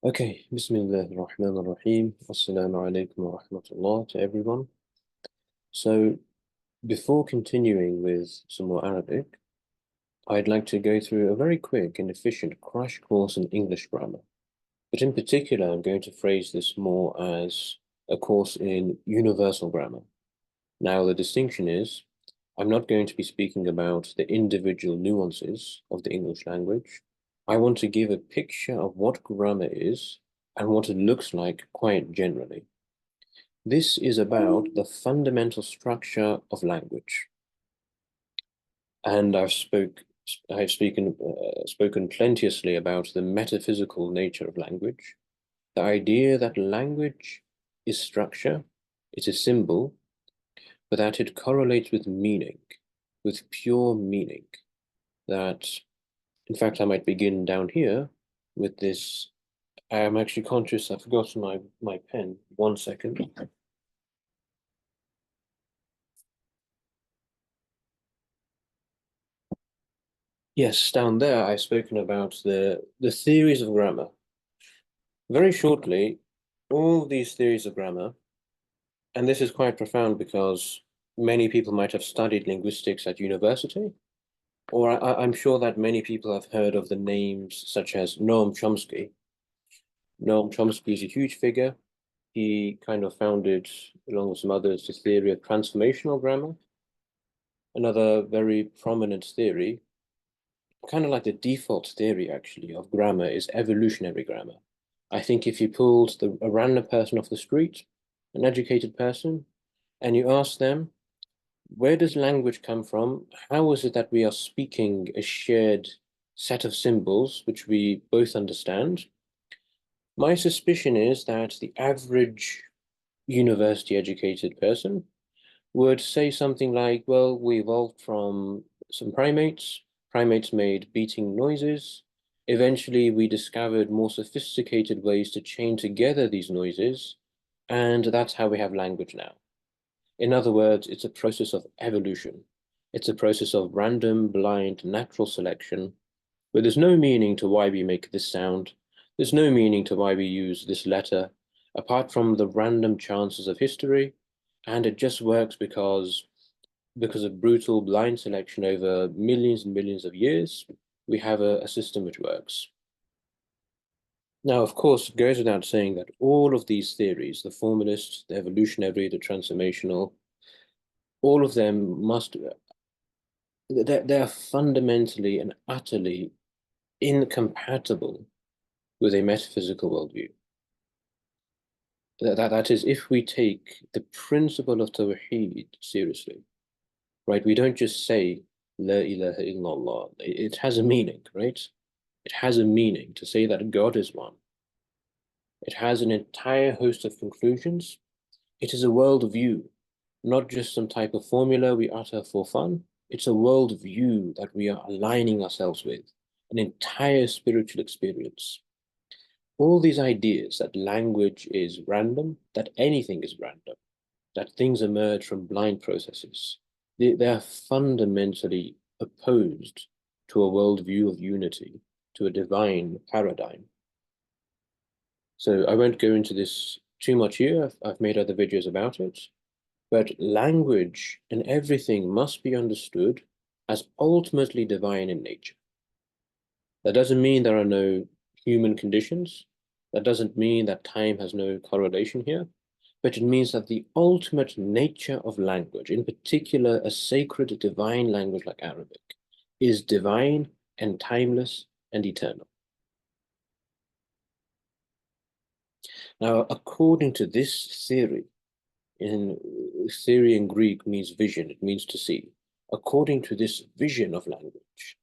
Okay, Bismillah ar-Rahman ar-Rahim. Assalamu alaikum wa rahmatullah to everyone. So, before continuing with some more Arabic, I'd like to go through a very quick and efficient crash course in English grammar. But in particular, I'm going to phrase this more as a course in universal grammar. Now, the distinction is, I'm not going to be speaking about the individual nuances of the English language. I want to give a picture of what grammar is and what it looks like quite generally. This is about the fundamental structure of language. And I've spoken plenteously about the metaphysical nature of language, the idea that language is structure, it's a symbol, but that it correlates with meaning, with pure meaning. That, in fact, I might begin down here with this. I am actually conscious I've forgotten my pen. 1 second. Yes, down there I've spoken about the theories of grammar. Very shortly, all these theories of grammar, and this is quite profound because many people might have studied linguistics at university, or I'm sure that many people have heard of the names such as Noam Chomsky. Noam Chomsky is a huge figure. He kind of founded, along with some others, the theory of transformational grammar. Another very prominent theory, kind of like the default theory actually of grammar, is evolutionary grammar. I think if you pulled a random person off the street, an educated person, and you ask them, where does language come from? How is it that we are speaking a shared set of symbols which we both understand? My suspicion is that the average university educated person would say something like, well, we evolved from some primates. Primates made beating noises. Eventually, we discovered more sophisticated ways to chain together these noises, and that's how we have language now. In other words, it's a process of evolution. It's a process of random, blind, natural selection, where there's no meaning to why we make this sound. There's no meaning to why we use this letter, apart from the random chances of history, and it just works because of brutal blind selection over millions and millions of years, we have a system which works. Now, of course, it goes without saying that all of these theories, the formalist, the evolutionary, the transformational, all of them they're fundamentally and utterly incompatible with a metaphysical worldview. That is, if we take the principle of Tawheed seriously, right? We don't just say La ilaha illallah. It has a meaning, right? It has a meaning to say that God is one. It has an entire host of conclusions. It is a worldview, not just some type of formula we utter for fun. It's a worldview that we are aligning ourselves with, an entire spiritual experience. All these ideas that language is random, that anything is random, that things emerge from blind processes, they are fundamentally opposed to a worldview of unity, to a divine paradigm. So I won't go into this too much here. I've made other videos about it. But language and everything must be understood as ultimately divine in nature. That doesn't mean there are no human conditions. That doesn't mean that time has no correlation here. But it means that the ultimate nature of language, in particular a sacred divine language like Arabic, is divine and timeless and eternal. Now, according to this theory, theory in Greek means vision, it means to see. According to this vision of language,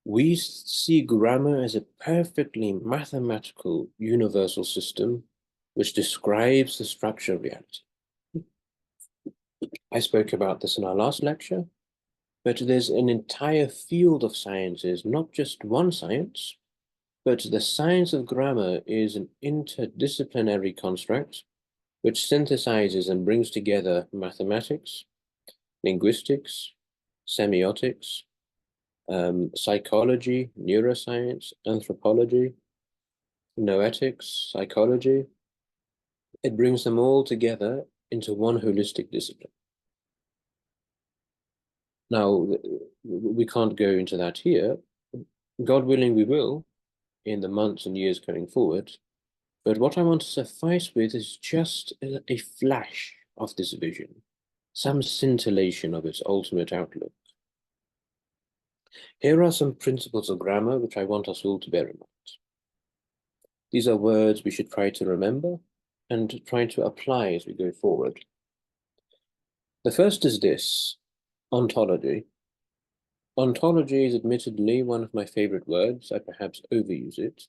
we see grammar as a perfectly mathematical universal system which describes the structure of reality. I spoke about this in our last lecture, but there's an entire field of sciences, not just one science, but the science of grammar is an interdisciplinary construct which synthesizes and brings together mathematics, linguistics, semiotics, psychology, neuroscience, anthropology, noetics, psychology. It brings them all together into one holistic discipline. Now, we can't go into that here. God willing, we will in the months and years going forward. But what I want to suffice with is just a flash of this vision, some scintillation of its ultimate outlook. Here are some principles of grammar which I want us all to bear in mind. These are words we should try to remember and try to apply as we go forward. The first is this, ontology. Ontology is admittedly one of my favorite words. I perhaps overuse it.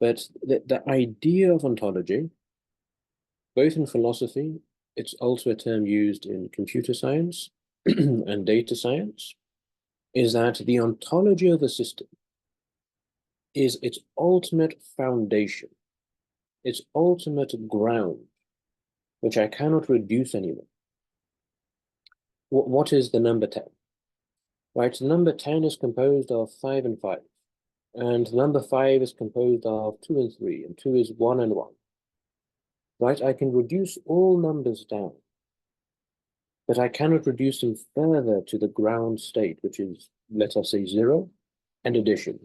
But the idea of ontology, both in philosophy, it's also a term used in computer science and data science, is that the ontology of a system is its ultimate foundation, its ultimate ground, which I cannot reduce anymore. What is the number 10? Right, the number 10 is composed of 5 and 5. And number 5 is composed of 2 and 3, and 2 is 1 and 1. Right, I can reduce all numbers down, but I cannot reduce them further to the ground state, which is, let us say, 0 and addition,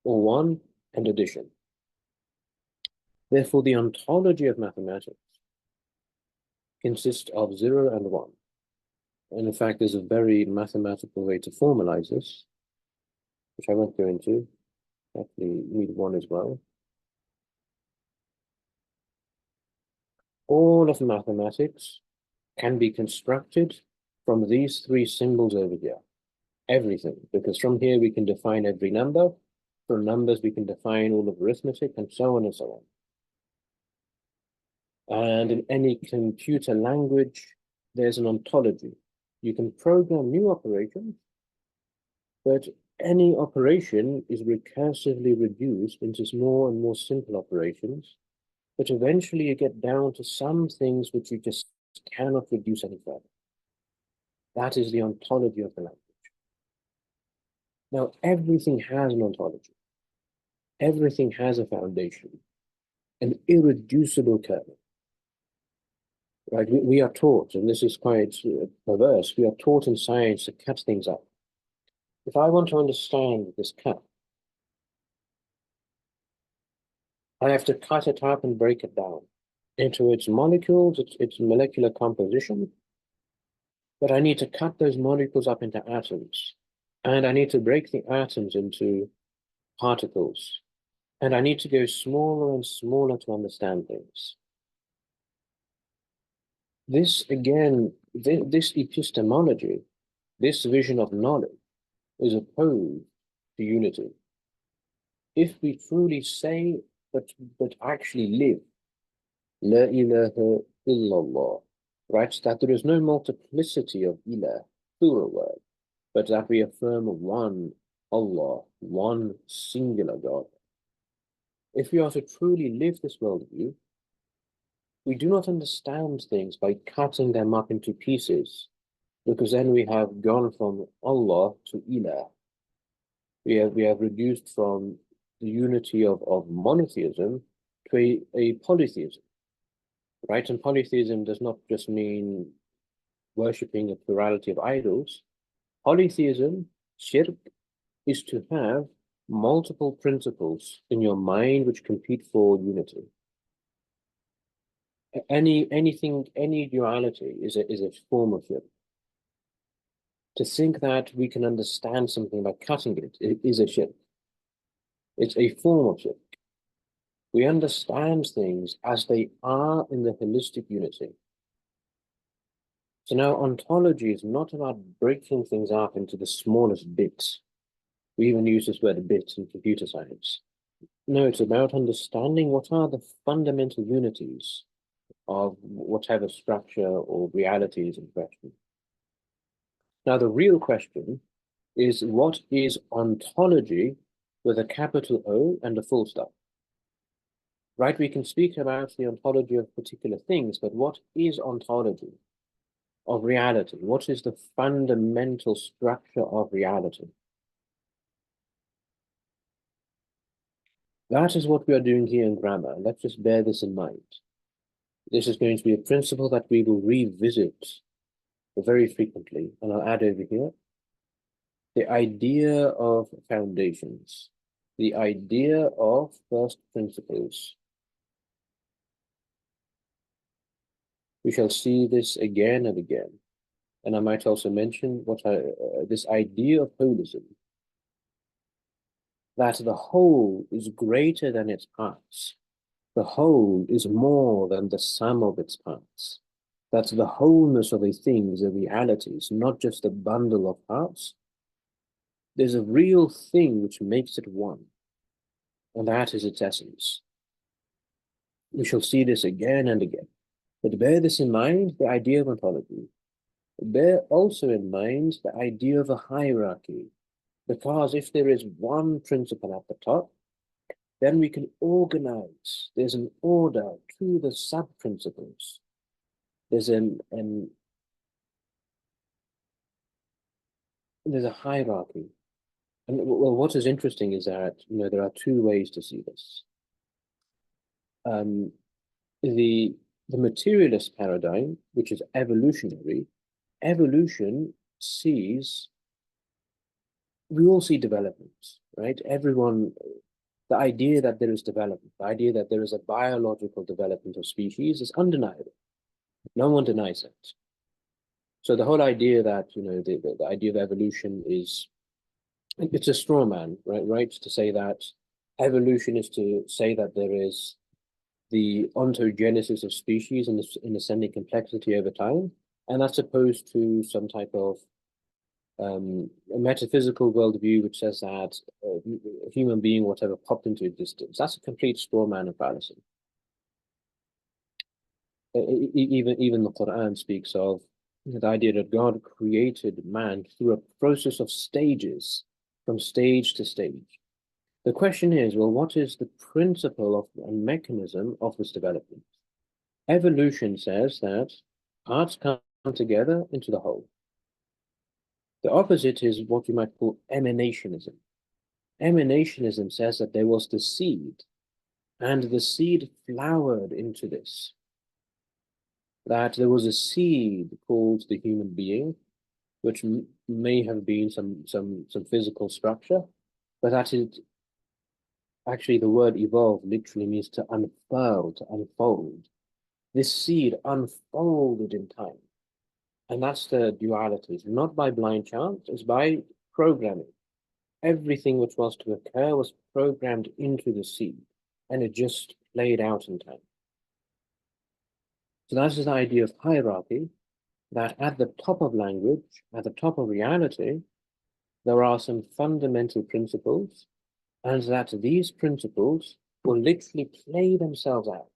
or 1 and addition. Therefore, the ontology of mathematics consists of 0 and 1. And in fact, there's a very mathematical way to formalize this, which I won't go into. Actually, need 1 as well. All of mathematics can be constructed from these 3 symbols over here. Everything, because from here we can define every number. From numbers we can define all of arithmetic, and so on and so on. And in any computer language, there's an ontology. You can program new operations, but any operation is recursively reduced into more and more simple operations, but eventually you get down to some things which you just cannot reduce any further. That is the ontology of the language. Now, everything has an ontology. Everything has a foundation, an irreducible kernel. Right? We are taught, and this is quite perverse, we are taught in science to cut things up. If I want to understand this cut, I have to cut it up and break it down into its molecules, its molecular composition, but I need to cut those molecules up into atoms, and I need to break the atoms into particles, and I need to go smaller and smaller to understand things. This, again, this epistemology, this vision of knowledge, is opposed to unity. If we truly say, but actually live, La ilaha illallah, right, that there is no multiplicity of ilah, plural word, but that we affirm one Allah, one singular God. If we are to truly live this worldview, we do not understand things by cutting them up into pieces, because then we have gone from Allah to ilah. We have reduced from the unity of monotheism to a polytheism, right? And polytheism does not just mean worshipping a plurality of idols. Polytheism, shirk, is to have multiple principles in your mind which compete for unity. Any duality is a form of shirk. To think that we can understand something by cutting it is a shirk. It's a form of shirk. We understand things as they are in the holistic unity. So now ontology is not about breaking things up into the smallest bits. We even use this word bits in computer science. No, it's about understanding what are the fundamental unities of whatever structure or reality is in question. Now, the real question is, what is ontology with a capital O and a full stop? Right, we can speak about the ontology of particular things, but what is ontology of reality? What is the fundamental structure of reality? That is what we are doing here in grammar. Let's just bear this in mind. This is going to be a principle that we will revisit very frequently. And I'll add over here the idea of foundations, the idea of first principles. We shall see this again and again. And I might also mention this idea of holism, that the whole is greater than its parts. The whole is more than the sum of its parts. That the wholeness of a thing is a reality, it's not just a bundle of parts. There's a real thing which makes it one, and that is its essence. We shall see this again and again. But bear this in mind, the idea of ontology. Bear also in mind the idea of a hierarchy, because if there is one principle at the top, then we can organize. There's an order to the sub-principles. There's there's a hierarchy. And well, what is interesting is that, there are two ways to see this. The materialist paradigm, which is evolutionary, evolution sees, we all see development, right? The idea that there is development, the idea that there is a biological development of species is undeniable. No one denies it. So the whole idea that, the idea of evolution is, it's a straw man, right? To say that evolution is to say that there is the ontogenesis of species in ascending complexity over time, and that's opposed to some type of a metaphysical worldview which says that a human being, whatever, popped into existence. That's a complete straw man and fallacy. Even the Quran speaks of the idea that God created man through a process of stages, from stage to stage. The question is, well, what is the principle of and mechanism of this development? Evolution says that parts come together into the whole. The opposite is what you might call emanationism. Emanationism says that there was the seed, and the seed flowered into this. That there was a seed called the human being, which may have been some physical structure, but that it actually, the word evolve literally means to unfurl, to unfold. This seed unfolded in time. And that's the duality. It's not by blind chance, it's by programming. Everything which was to occur was programmed into the seed, and it just played out in time. So that's the idea of hierarchy, that at the top of language, at the top of reality, there are some fundamental principles, and that these principles will literally play themselves out.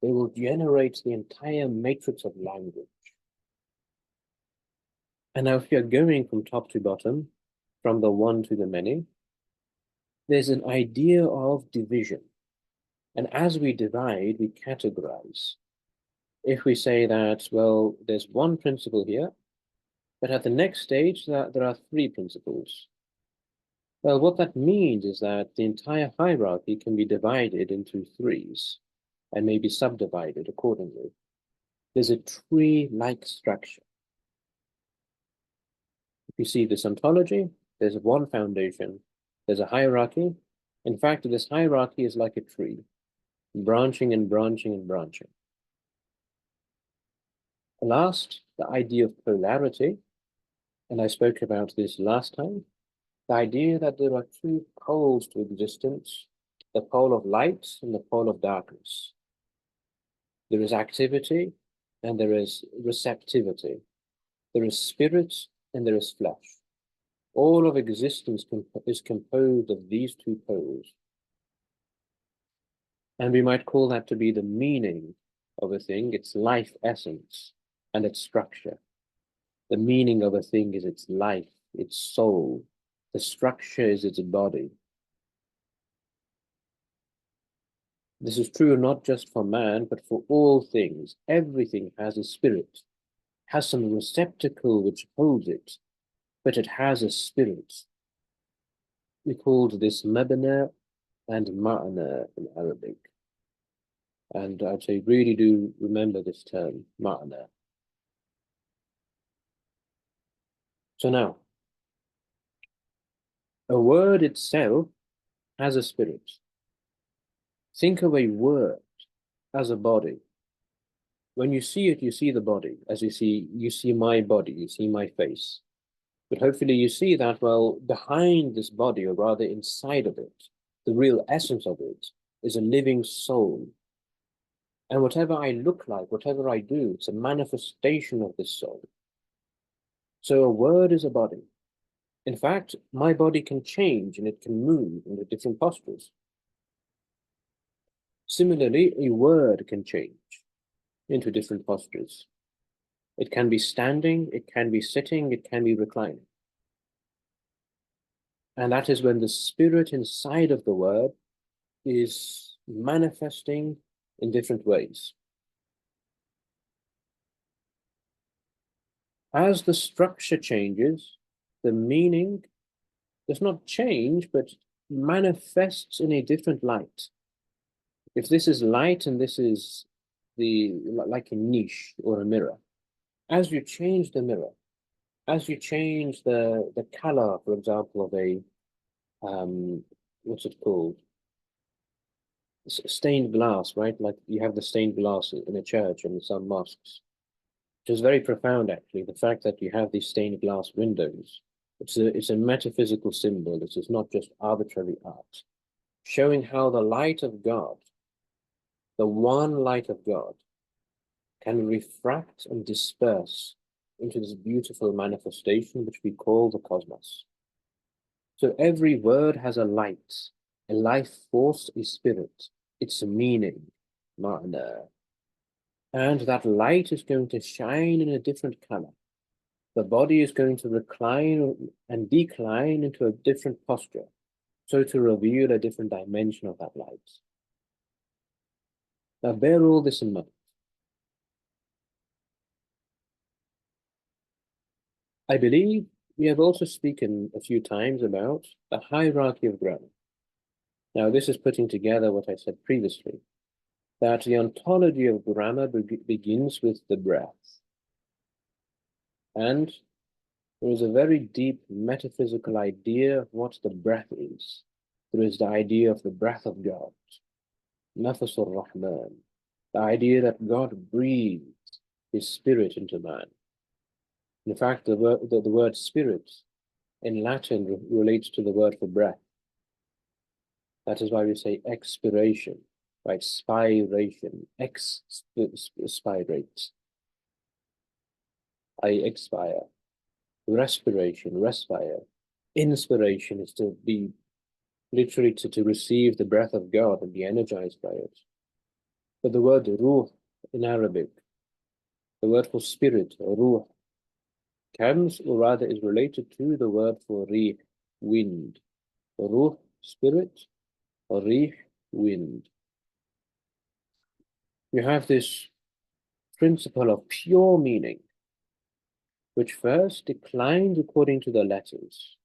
They will generate the entire matrix of language. And now if you're going from top to bottom, from the one to the many, there's an idea of division. And as we divide, we categorize. If we say that, well, there's one principle here, but at the next stage, there are three principles. Well, what that means is that the entire hierarchy can be divided into threes and maybe subdivided accordingly. There's a tree-like structure. If you see this ontology, there's one foundation, there's a hierarchy. In fact, this hierarchy is like a tree, branching and branching and branching. Last, the idea of polarity, and I spoke about this last time, the idea that there are two poles to existence, the pole of light and the pole of darkness. There is activity and there is receptivity. There is spirit and there is flesh. All of existence is composed of these two poles. And we might call that to be the meaning of a thing, its life essence and its structure. The meaning of a thing is its life, its soul. The structure is its body. This is true not just for man, but for all things. Everything has a spirit, has some receptacle which holds it, but it has a spirit. We called this mabna and ma'na in Arabic. And I'd say really do remember this term, ma'na. So now, a word itself has a spirit. Think of a word as a body. When you see it, you see the body. As you see my body, you see my face. But hopefully you see that, well, behind this body, or rather inside of it, the real essence of it is a living soul. And whatever I look like, whatever I do, it's a manifestation of this soul. So a word is a body. In fact, my body can change and it can move into different postures. Similarly, a word can change into different postures. It can be standing, it can be sitting, it can be reclining. And that is when the spirit inside of the word is manifesting in different ways. As the structure changes, the meaning does not change, but manifests in a different light. If this is light and this is like a niche or a mirror, as you change the mirror, as you change the color, for example, of a what's it called? Stained glass, right? Like you have the stained glass in a church and in some mosques. Which is very profound, actually. The fact that you have these stained glass windows. It's a metaphysical symbol. This is not just arbitrary art, showing how the light of God, the one light of God, can refract and disperse into this beautiful manifestation which we call the cosmos. So every word has a light, a life force, a spirit. It's a meaning, ma'na. And that light is going to shine in a different color. The body is going to recline and decline into a different posture, so to reveal a different dimension of that light. Now bear all this in mind. I believe we have also spoken a few times about the hierarchy of grammar. Now this is putting together what I said previously, that the ontology of grammar begins with the breath. And there is a very deep metaphysical idea of what the breath is. There is the idea of the breath of God, Nafas al-Rahman, the idea that God breathed his spirit into man. In fact, the word spirit in Latin relates to the word for breath. That is why we say expiration, right? Spiration, expirate. I expire. Respiration, respire. Inspiration is to be literally to receive the breath of God and be energized by it. But the word ruh in Arabic, the word for spirit, ruh, comes, or rather is related to the word for rih, wind. Ruh, spirit, or rih, wind. You have this principle of pure meaning, which first declines according to the letters.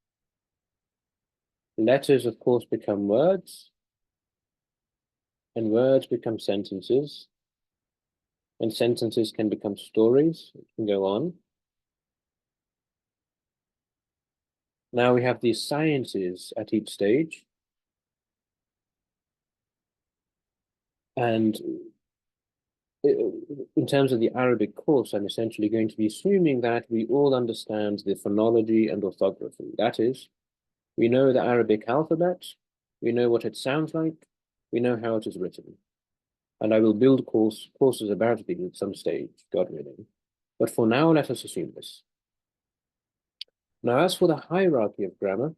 Letters, of course, become words, and words become sentences, and sentences can become stories. It can go on. Now we have these sciences at each stage, and in terms of the Arabic course, I'm essentially going to be assuming that we all understand the phonology and orthography. That is, we know the Arabic alphabet, we know what it sounds like, we know how it is written. And I will build courses about these at some stage, God willing. But for now, let us assume this. Now, as for the hierarchy of grammar,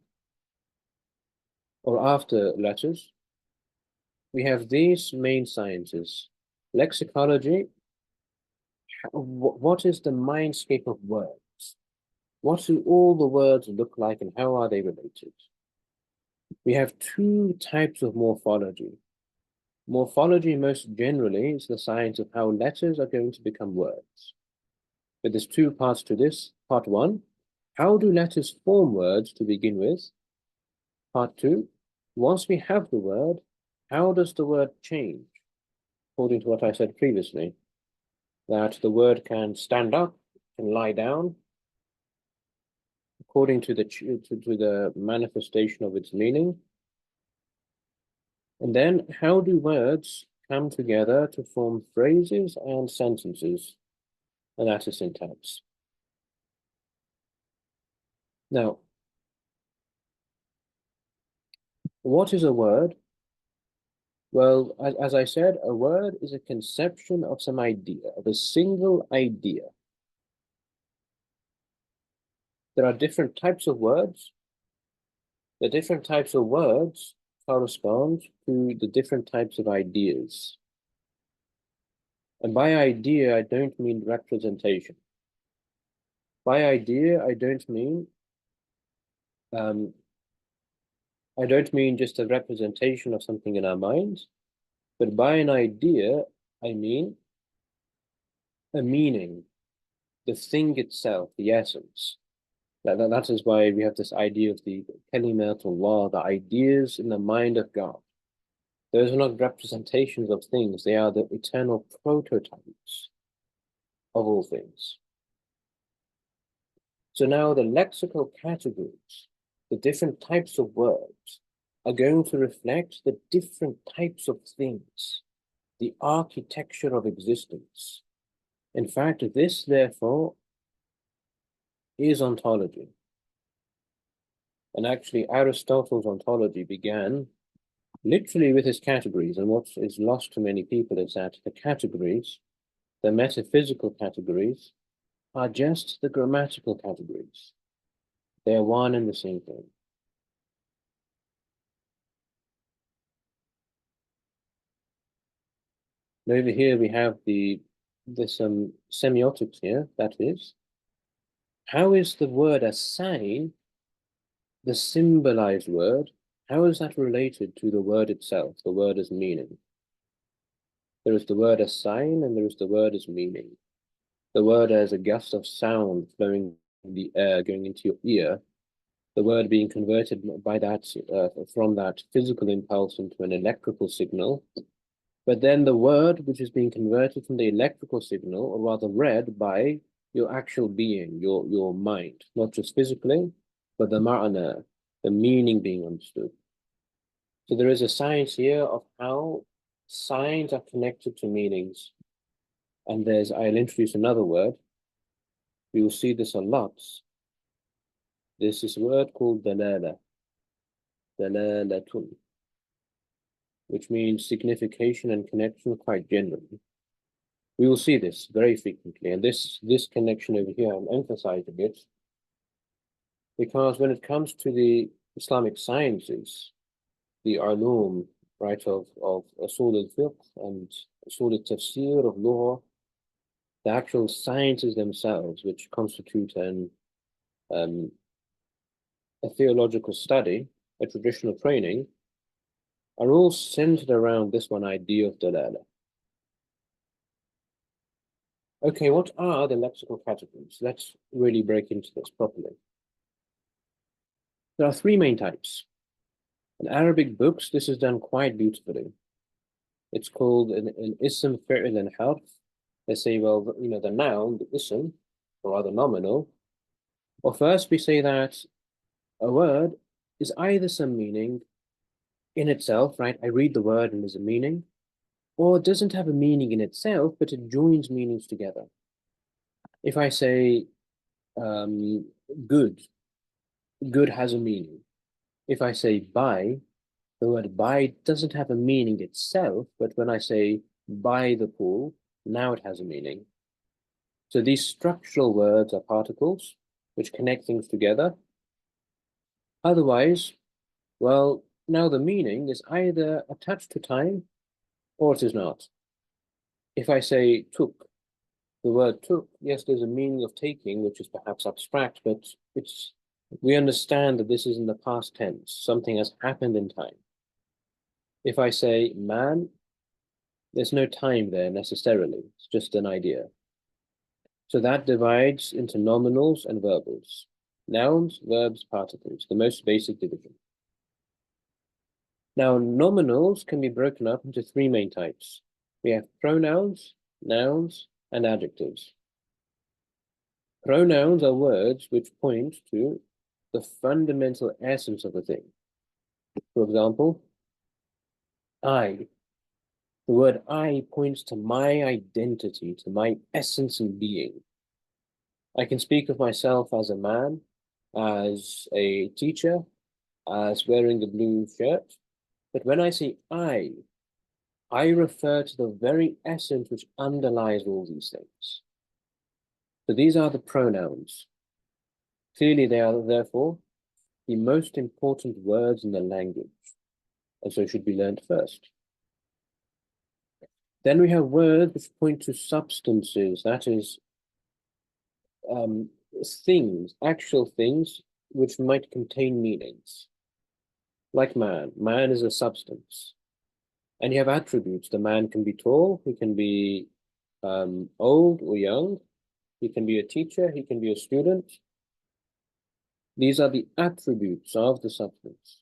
or after letters, we have these main sciences. Lexicology, what is the mindscape of words? What do all the words look like and how are they related? We have two types of morphology. Morphology, most generally, is the science of how letters are going to become words. But there's two parts to this. Part one, how do letters form words to begin with? Part two, once we have the word, How does the word change? According to what I said previously, that the word can stand up, can lie down, according to the manifestation of its meaning. And then how do words come together to form phrases and sentences? And that is syntax. Now, what is a word? Well, as I said, a word is a conception of some idea, of a single idea. There are different types of words. The different types of words correspond to the different types of ideas. And by idea, I don't mean representation. By idea, I don't mean just a representation of something in our minds, but by an idea, I mean a meaning, the thing itself, the essence. That is why we have this idea of the kalimatullah, the ideas in the mind of God. Those are not representations of things, they are the eternal prototypes of all things. So now the lexical categories, the different types of words, are going to reflect the different types of things, the architecture of existence. In fact, this, therefore, is ontology. And actually, Aristotle's ontology began literally with his categories. And what is lost to many people is that the categories, the metaphysical categories, are just the grammatical categories. They are one and the same thing. And over here we have there's some semiotics here, that is. How is the word a sign, the symbolized word, how is that related to the word itself, the word as meaning? There is the word as sign and there is the word as meaning. The word as a gust of sound flowing in the air, going into your ear, the word being converted by that from that physical impulse into an electrical signal. But then the word which is being converted from the electrical signal, or rather read by your actual being, your mind, not just physically, but the ma'ana, the meaning being understood. So there is a science here of how signs are connected to meanings. And I'll introduce another word. We will see this a lot. There's this word called dalala, dalalatun, which means signification and connection quite generally. We will see this very frequently, and this connection over here, I'm emphasizing it, because when it comes to the Islamic sciences, the ulum, right, of usul al-fiqh and usul al-tafsir of law, the actual sciences themselves, which constitute a theological study, a traditional training, are all centered around this one idea of dalala. Okay, what are the lexical categories? Let's really break into this properly. There are three main types. In Arabic books, this is done quite beautifully. It's called an ism, fi'l, and harf. They say, well, you know, the noun, the ism, or rather nominal. Well, first we say that a word is either some meaning in itself, right? I read the word and there's a meaning, or it doesn't have a meaning in itself, but it joins meanings together. If I say good, good has a meaning. If I say buy, the word buy doesn't have a meaning itself, but when I say buy the pool, now it has a meaning. So these structural words are particles which connect things together. Otherwise, well, now the meaning is either attached to time or it is not. If I say took, the word took, yes, there's a meaning of taking, which is perhaps abstract, but we understand that this is in the past tense. Something has happened in time. If I say man, there's no time there necessarily. It's just an idea. So that divides into nominals and verbals. Nouns, verbs, particles, the most basic division. Now, nominals can be broken up into three main types. We have pronouns, nouns, and adjectives. Pronouns are words which point to the fundamental essence of a thing. For example, I. The word I points to my identity, to my essence and being. I can speak of myself as a man, as a teacher, as wearing a blue shirt. But when I say I refer to the very essence which underlies all these things. So these are the pronouns. Clearly, they are therefore the most important words in the language, and so should be learned first. Then we have words which point to substances, that is, things, actual things, which might contain meanings. Like man. Man is a substance. And you have attributes. The man can be tall, he can be old or young, he can be a teacher, he can be a student. These are the attributes of the substance.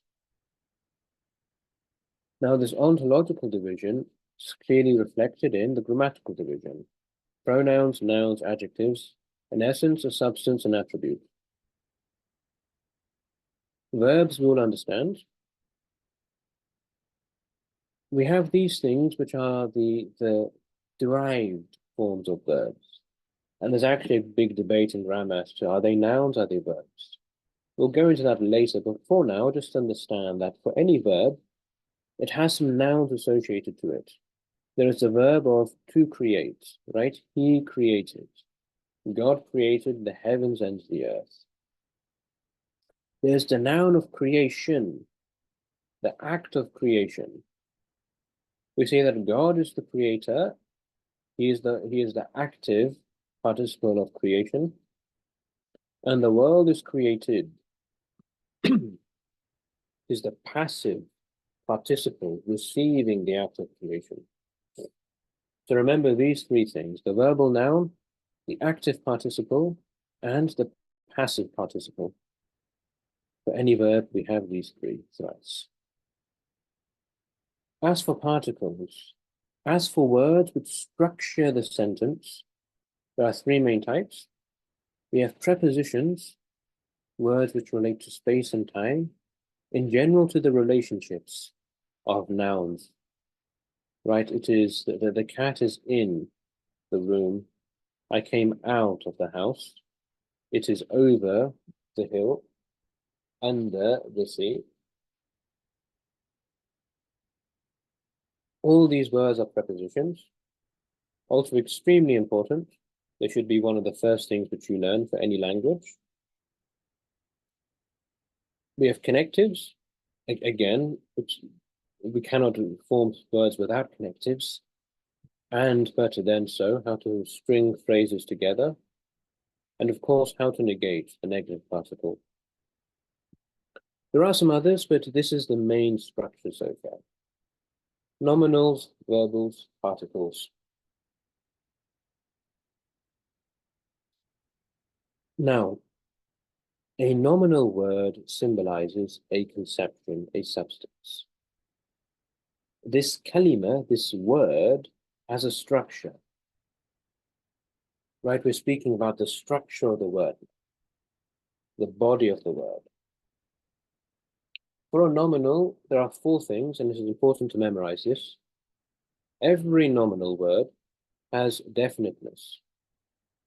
Now, this ontological division is clearly reflected in the grammatical division. Pronouns, nouns, adjectives, in essence, a substance and attribute. Verbs we will understand. We have these things which are the derived forms of verbs. And there's actually a big debate in grammar as to are they nouns, are they verbs? We'll go into that later, but for now, just understand that for any verb, it has some nouns associated to it. There is the verb of to create, right? He created. God created the heavens and the earth. There's the noun of creation, the act of creation. We say that God is the creator. He is the active participle of creation, and the world is created. Is the passive participle receiving the act of creation. So remember these three things: the verbal noun, the active participle, and the passive participle. For any verb, we have these three threads. As for particles, as for words which structure the sentence, there are three main types. We have prepositions, words which relate to space and time, in general to the relationships of nouns. Right, it is the cat is in the room. I came out of the house. It is over the hill, under the sea. All these words are prepositions. Also extremely important. They should be one of the first things which you learn for any language. We have connectives. Again, which we cannot form words without connectives. And better than so, how to string phrases together. And of course, how to negate the negative particle. There are some others, but this is the main structure so far. Nominals, verbals, particles. Now, a nominal word symbolizes a conception, a substance. This kalima, this word, has a structure. Right, we're speaking about the structure of the word, the body of the word. For a nominal, there are four things, and it is important to memorize this. Every nominal word has definiteness.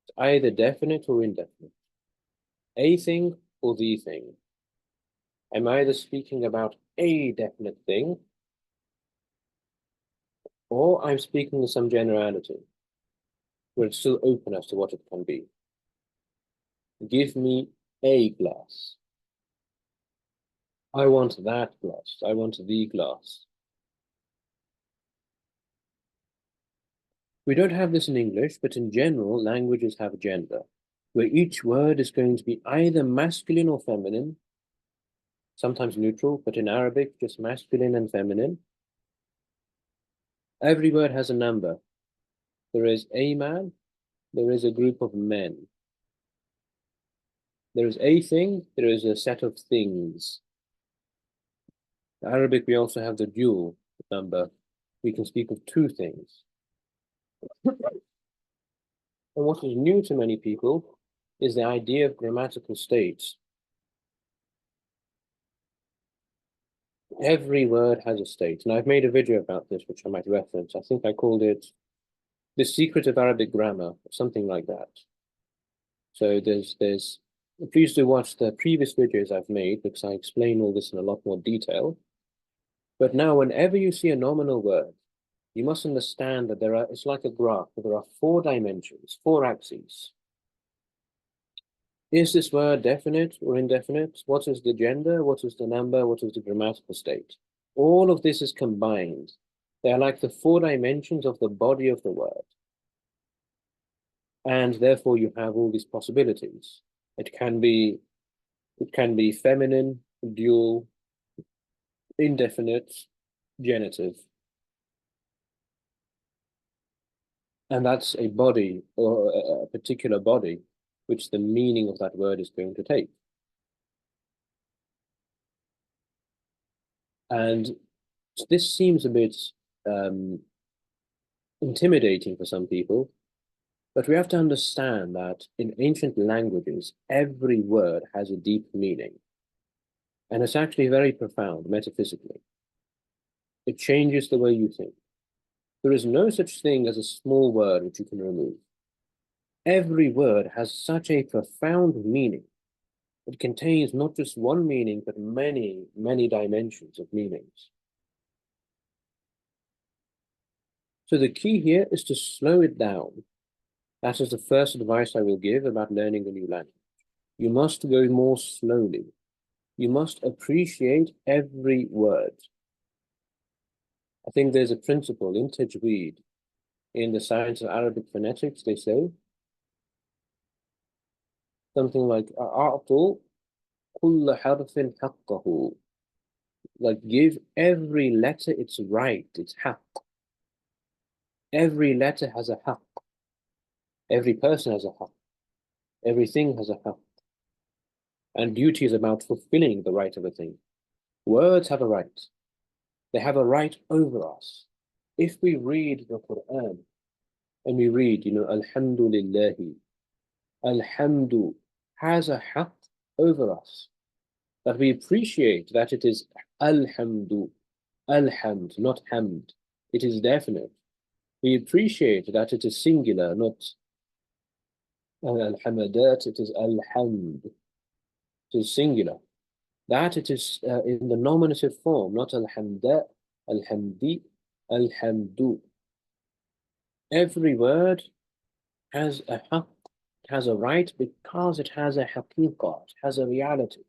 It's either definite or indefinite. A thing or the thing. I'm either speaking about a definite thing, or I'm speaking of some generality, where it's still open as to what it can be. Give me a glass. I want that glass. I want the glass. We don't have this in English, but in general, languages have gender, where each word is going to be either masculine or feminine, sometimes neutral, but in Arabic, just masculine and feminine. Every word has a number. There is a man, there is a group of men. There is a thing, there is a set of things. In Arabic, we also have the dual number. We can speak of two things. And what is new to many people is the idea of grammatical states. Every word has a state, and I've made a video about this, which I might reference. I think I called it The Secret of Arabic Grammar, or something like that. So please do watch the previous videos I've made because I explain all this in a lot more detail. But now, whenever you see a nominal word, you must understand that it's like a graph, there are 4 dimensions, 4 axes. Is this word definite or indefinite? What is the gender? What is the number? What is the grammatical state? All of this is combined. They are like the 4 dimensions of the body of the word. And therefore you have all these possibilities. It can be feminine, dual, indefinite, genitive. And that's a body or a particular body which the meaning of that word is going to take. And this seems a bit intimidating for some people, but we have to understand that in ancient languages, every word has a deep meaning. And it's actually very profound metaphysically. It changes the way you think. There is no such thing as a small word which you can remove. Every word has such a profound meaning. It contains not just one meaning, but many, many dimensions of meanings. So the key here is to slow it down. That is the first advice I will give about learning a new language. You must go more slowly. You must appreciate every word. I think there's a principle in tajweed, in the science of Arabic phonetics, they say something like أعطوا كل حرف حقه. Like give every letter its right, its haqq. Every letter has a haqq. Every person has a haqq. Everything has a haqq. And duty is about fulfilling the right of a thing. Words have a right. They have a right over us. If we read the Quran and we read, Alhamdulillahi, Alhamdu has a haqq over us, that we appreciate that it is Alhamdu, Alhamd, not Hamd. It is definite. We appreciate that it is singular, not Al-Hamadat, it is Alhamd. It is singular. That it is in the nominative form, not Alhamda, Alhamdi, Alhamdu. Every word has a haqq, has a right because it has a haqiqah, it has a reality.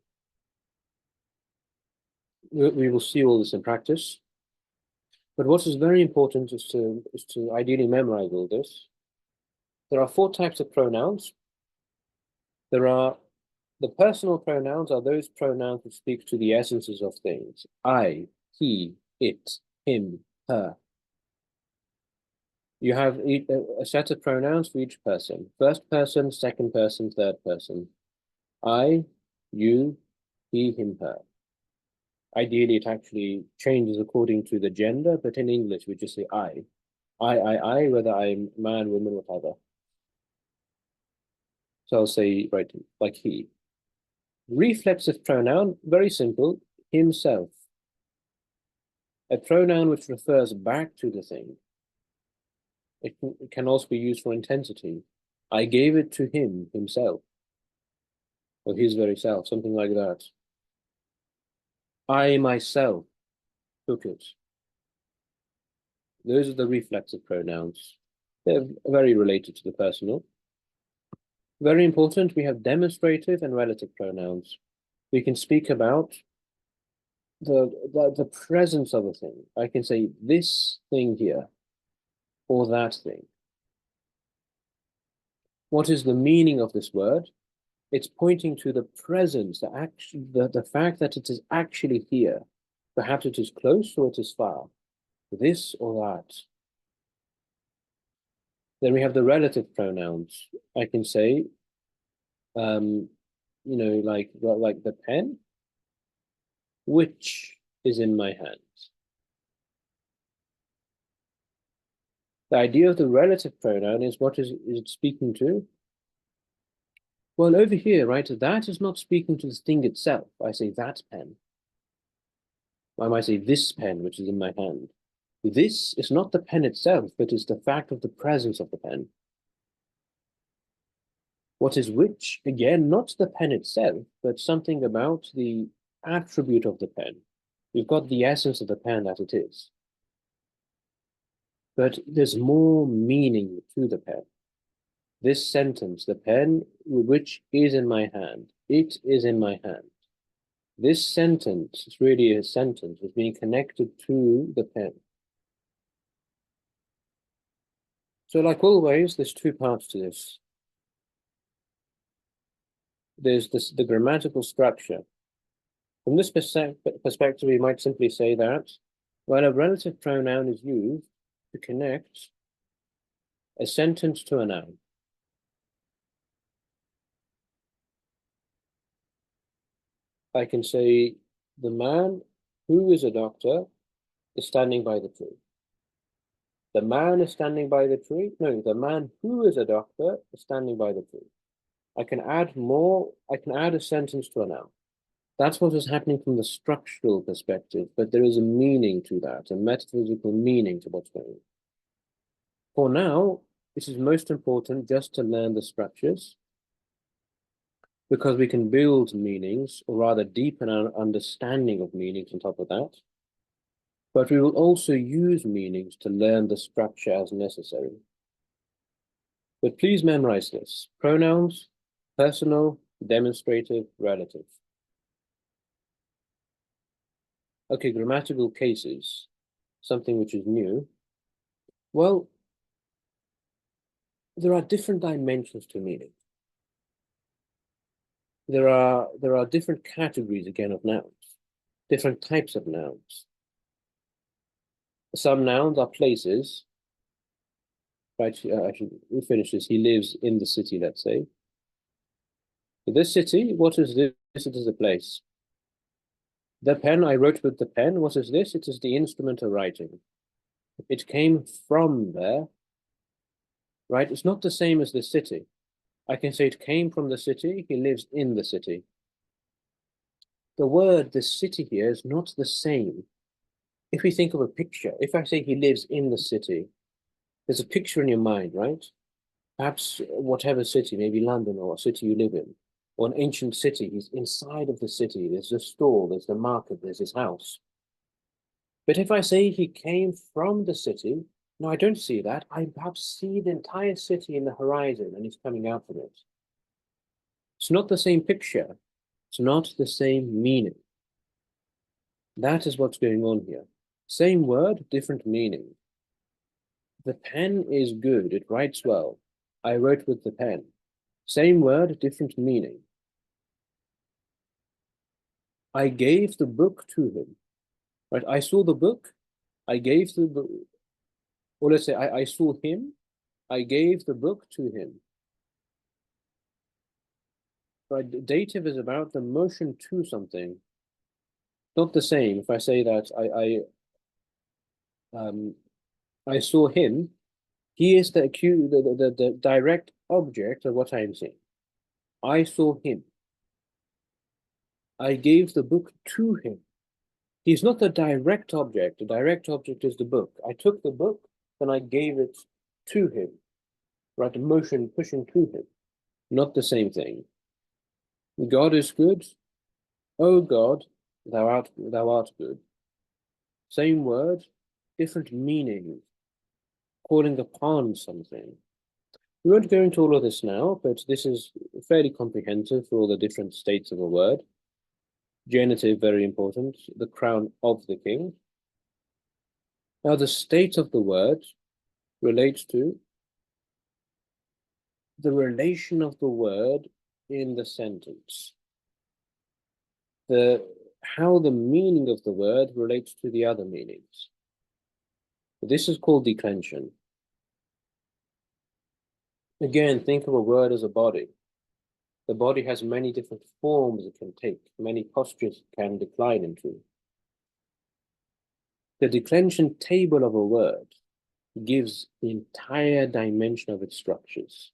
We will see all this in practice. But what is very important is to ideally memorize all this. There are 4 types of pronouns. The personal pronouns are those pronouns which speak to the essences of things. I, he, it, him, her. You have a set of pronouns for each person. First person, second person, third person. I, you, he, him, her. Ideally, it actually changes according to the gender, but in English, we just say I, whether I'm man, woman, whatever. So I'll say, right, like he. Reflexive pronoun, very simple, himself. A pronoun which refers back to the thing. It can also be used for intensity. I gave it to him, himself, or his very self, something like that. I myself took it. Those are the reflexive pronouns. They're very related to the personal. Very important, we have demonstrative and relative pronouns. We can speak about the presence of a thing. I can say this thing here, or that thing. What is the meaning of this word? It's pointing to the presence, the fact that it is actually here. Perhaps it is close or it is far. This or that. Then we have the relative pronouns. I can say, like the pen, which is in my hands. The idea of the relative pronoun is what is it speaking to? Well, over here, right, that is not speaking to the thing itself. I say that pen. I might say this pen, which is in my hand. This is not the pen itself, but is the fact of the presence of the pen. What is which? Again, not the pen itself, but something about the attribute of the pen. You've got the essence of the pen as it is. But there's more meaning to the pen. This sentence, the pen which is in my hand, it is in my hand. This sentence is really a sentence is being connected to the pen. So like always, there's two parts to this. There's the grammatical structure. From this perspective, we might simply say that when a relative pronoun is used to connect a sentence to a noun, I can say the man who is a doctor is standing by the tree. The man is standing by the tree. No, the man who is a doctor is standing by the tree. I can add more. I can add a sentence to a noun. That's what is happening from the structural perspective, but there is a meaning to that, a metaphysical meaning to what's going on. For now, this is most important just to learn the structures, because we can build meanings, or rather deepen our understanding of meanings on top of that. But we will also use meanings to learn the structure as necessary. But please memorize this. Pronouns, personal, demonstrative, relative. Okay, grammatical cases, something which is new. Well, there are different dimensions to meaning. There are different categories, again, of nouns, different types of nouns. Some nouns are places, right? I should finish this. He lives in the city, let's say. So this city, what is this? It is a place. The pen, I wrote with the pen. What is this? It is the instrument of writing. It came from there, right? It's not the same as the city. I can say it came from the city. He lives in the city. The word, the city here, is not the same. If we think of a picture, if I say he lives in the city, there's a picture in your mind, right? Perhaps whatever city, maybe London or a city you live in, or an ancient city. He's inside of the city. There's the store, there's the market, there's his house. But if I say he came from the city, no, I don't see that. I perhaps see the entire city in the horizon and he's coming out from it. It's not the same picture. It's not the same meaning. That is what's going on here. Same word, different meaning. The pen is good. It writes well. I wrote with the pen. Same word, different meaning. I gave the book to him. Right? I saw the book. I gave the book. Or let's say I saw him. I gave the book to him. Right? Dative is about the motion to something. Not the same. If I say that I saw him, he is the direct object of what I am saying. I saw him. I gave the book to him. He's not the direct object. The direct object is the book. I took the book, then I gave it to him. Right? The motion pushing to him. Not the same thing. God is good. Oh God, thou art good. Same word, different meaning. Calling upon something. We won't go into all of this now, but this is fairly comprehensive for all the different states of a word. Genitive, very important. The crown of the king. Now, the state of the word relates to the relation of the word in the sentence. How the meaning of the word relates to the other meanings. This is called declension. Again, think of a word as a body. The body has many different forms it can take, many postures it can decline into. The declension table of a word gives the entire dimension of its structures.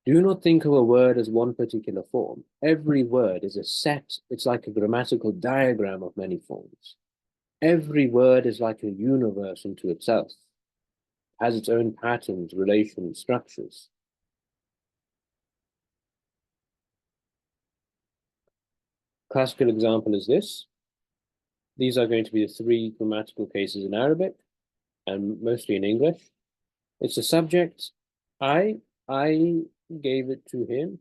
Do not think of a word as one particular form. Every word is a set, it's like a grammatical diagram of many forms. Every word is like a universe unto itself, has its own patterns, relations, structures. Classical example is this. These are going to be the three grammatical cases in Arabic and mostly in English. It's the subject, I gave it to him,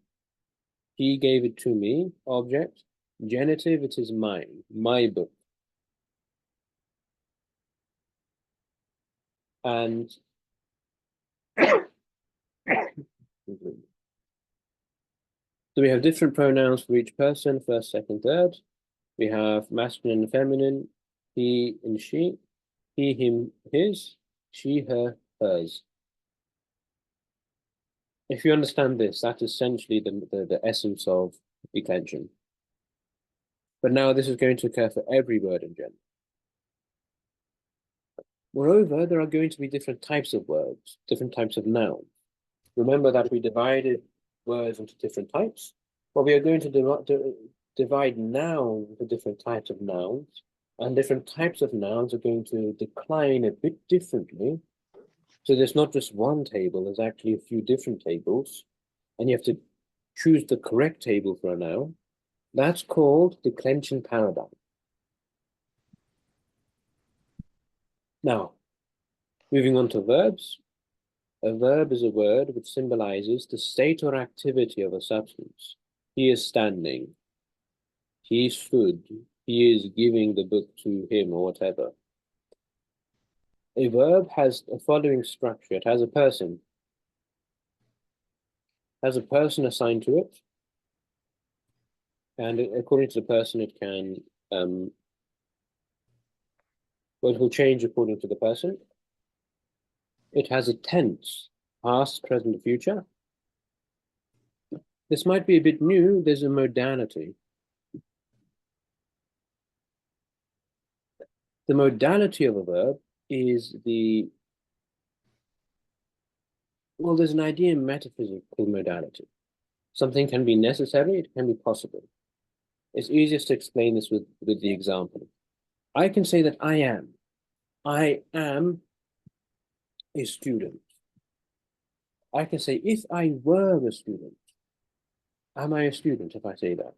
he gave it to me, object, genitive, it is mine, my book. And so we have different pronouns for each person, first, second, third. We have masculine and feminine, he and she, he, him, his, she, her, hers. If you understand this, that's essentially the essence of declension. But now this is going to occur for every word in general. Moreover, there are going to be different types of words, different types of nouns. Remember that we divided words into different types. Well, we are going to divide nouns into different types of nouns, and different types of nouns are going to decline a bit differently. So there's not just one table, there's actually a few different tables, and you have to choose the correct table for a noun. That's called declension paradigm. Now, moving on to verbs. A verb is a word which symbolizes the state or activity of a substance. He is standing. He stood. He is giving the book to him, or whatever. A verb has the following structure. It has a person. Has a person assigned to it. And according to the person, it can, well, it will change according to the person. It has a tense, past, present, future. This might be a bit new. There's a modality. The modality of a verb is well, there's an idea in metaphysics called modality. Something can be necessary, it can be possible. It's easiest to explain this with the example. I can say that I am a student. I can say, if I were a student, am I a student if I say that?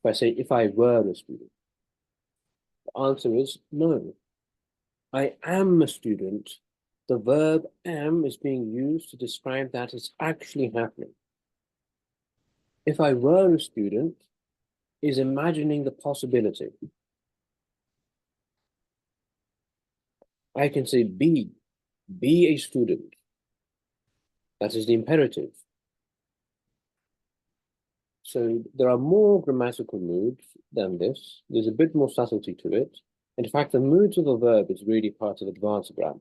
If I say, if I were a student, the answer is no. I am a student. The verb am is being used to describe that it's actually happening. If I were a student is imagining the possibility. I can say be a student. That is the imperative. So there are more grammatical moods than this. There's a bit more subtlety to it. In fact, the moods of a verb is really part of advanced grammar.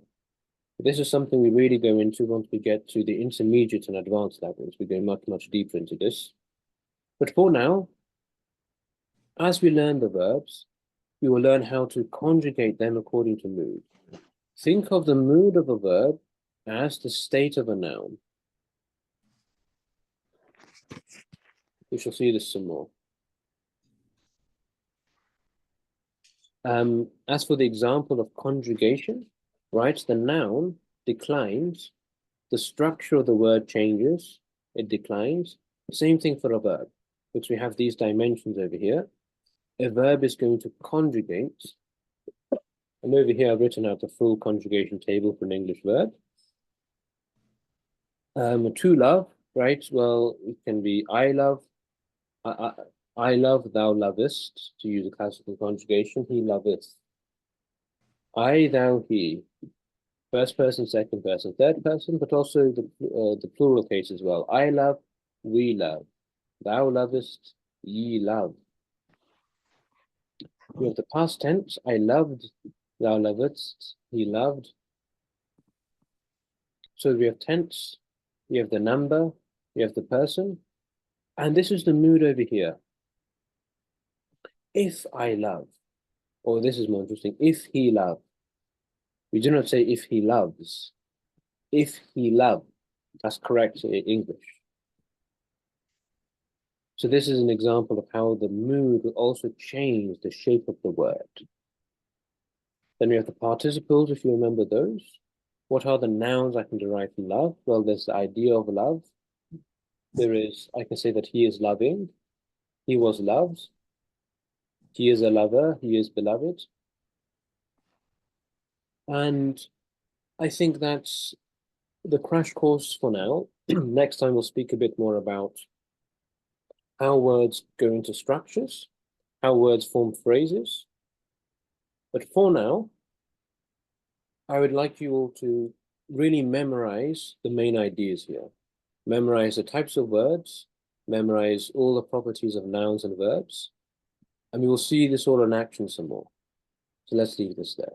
This is something we really go into once we get to the intermediate and advanced levels. We go much, much deeper into this. But for now, as we learn the verbs, we will learn how to conjugate them according to mood. Think of the mood of a verb as the state of a noun. We shall see this some more. As for the example of conjugation, right, the noun declines, the structure of the word changes, it declines. Same thing for a verb, which we have these dimensions over here. A verb is going to conjugate, and over here I've written out the full conjugation table for an English verb. To love, right? Well, it can be I love, I love, thou lovest, to use a classical conjugation, he loveth. I, thou, he. First person, second person, third person, but also the plural case as well. I love, we love. Thou lovest, ye love. We have the past tense. I loved, thou lovedst, he loved. So we have tense, we have the number, we have the person, and this is the mood over here. If I love, Or this is more interesting, if he loved. We do not say if he loves. If he loved. That's correct in English. So this is an example of how the mood will also change the shape of the word. Then we have the participles, if you remember those. What are the nouns I can derive from love? Well, there's the idea of love. There is, I can say that he is loving, he was loved, he is a lover, he is beloved. And I think that's the crash course for now. Next time we'll speak a bit more about how words go into structures, how words form phrases. But for now, I would like you all to really memorize the main ideas here. Memorize the types of words, memorize all the properties of nouns and verbs, and we will see this all in action some more. So let's leave this there.